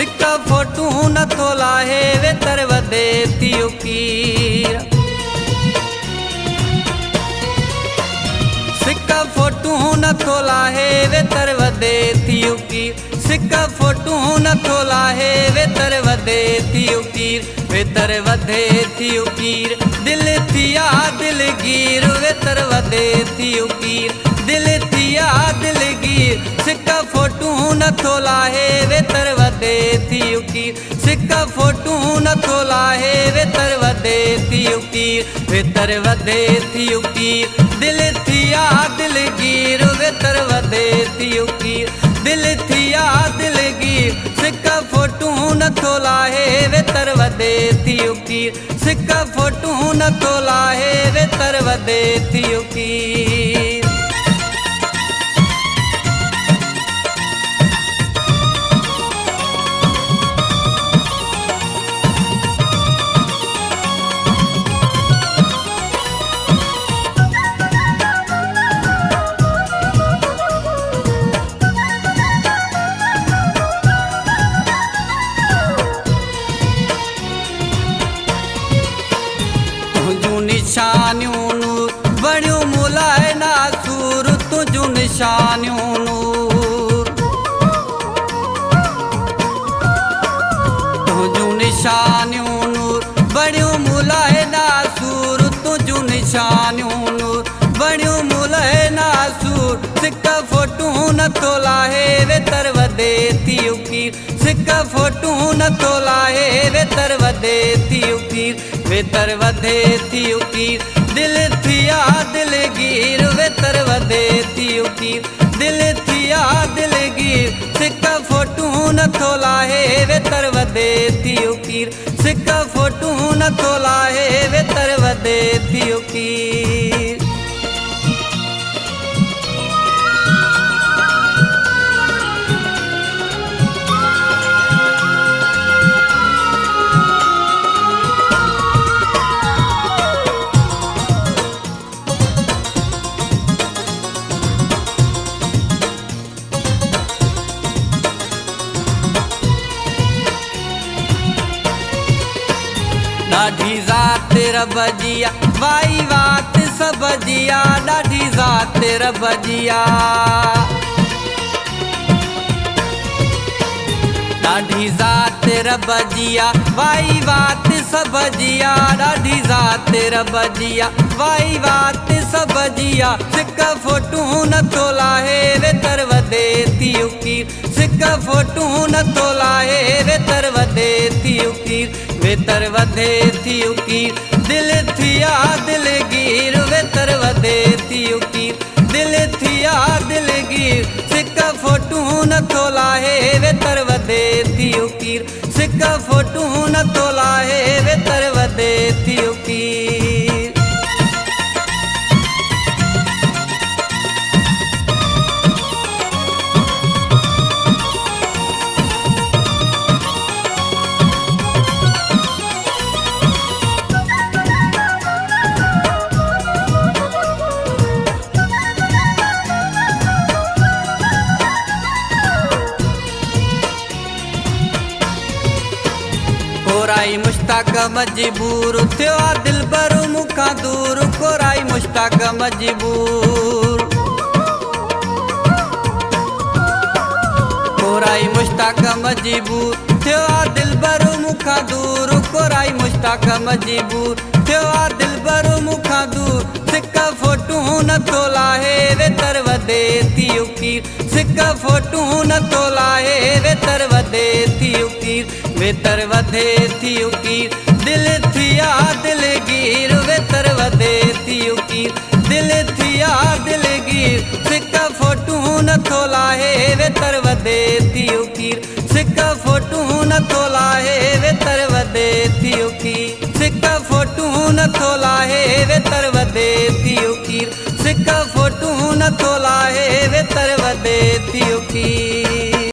सिक्का फोटू न थोला है वे तरवदे थियो कीर। सिक्का फोटू न थोला है वे तरवदे थियो कीर। सिक्का फोटू न थोला है वे तरवदे थियो कीर। वे तरवदे थियो कीर दिल थिया दिलगीर। वे तरवदे थियो कीर दिल थिया दिलगीर। सिक्का फोटू न थोला है वे तरवदे थियो कीर। सिक्का फोटू न थोला है वे तरवदे थियो कीर। वे तरवदे थियो कीर दिल थिया दिलगीर। वे तरवदे थियो कीर दिल थिया दिलगीर। सिक्का फोटू न थोला है वे तरवदे थियो कीर। सिक्का फोटू न थोला है वे तरवदे थियो कीर। निशानियों नूर बणियो मुलाए नासूर। तुझू निशानियों नूर तुझू निशानियों नूर बणियो मुलाए नासूर। तुझू निशानियों नूर बणियो मुलाए नासूर। सिक्का फोटू न थोला है वे तरवदे थियो कीर। सिक्का फोटू न थोला है वे तरवदे थियो कीर। वे तरवदे थियो कीर दिल थिया दिलगीर। वे तरवदे थियो कीर दिल थिया दिलगीर। सिक्का फोटू न थोला है वे तरवदे थियो कीर। सिक्का फोटू न थोला है वे तरवदे थियो कीर। ॾाढी ज़ात रब जिया वाई वात सब जिया। ॾाढी ज़ात रब जिया ॾाढी ज़ात रब जिया वाई वात सब जिया। ॾाढी ज़ात रब जिया वाई वात सब जिया। सिक्का फोटू न थोला है वे तरवदे थियो कीर। सिक्का फोटू न थोला है वे तरवदे थियो कीर। वे तरवदे थियो कीर दिल थिया दिलगीर। वे तरवदे थियो कीर दिल थिया दिलगीर। सिक्का फोटू न थोला है वे तरवदे थियो कीर। सिक्का फोटू न थोला है वे तरवदे थियो कीर। कोराई मुश्ताक मजबूर थियो दिलबर मुखां दूर। कोराई मुश्ताक मजबूर कोराई मुश्ताक मजबूर थियो दिलबर मुखां दूर। कोराई मुश्ताक मजबूर थियो दिलबर मुखां दूर। सिक्का फोटू न थोला है वे तरवदे थियो कीर। सिक्का फोटू न थोला है वे तरवदे थियो कीर। वे तरवदे थियो कीर दिल थिया दिलगीर। वे तरवदे थियो कीर दिल थिया दिलगीर। सिक्का फोटू न थोला है वे तरवदे थियो कीर। सिक्का फोटू न थोला है वे तरवदे थियो कीर। सिक्का फोटू न थोला है वे तरवदे थियो कीर। सिक्का फोटू न थोला है वे तरवदे थियो कीर।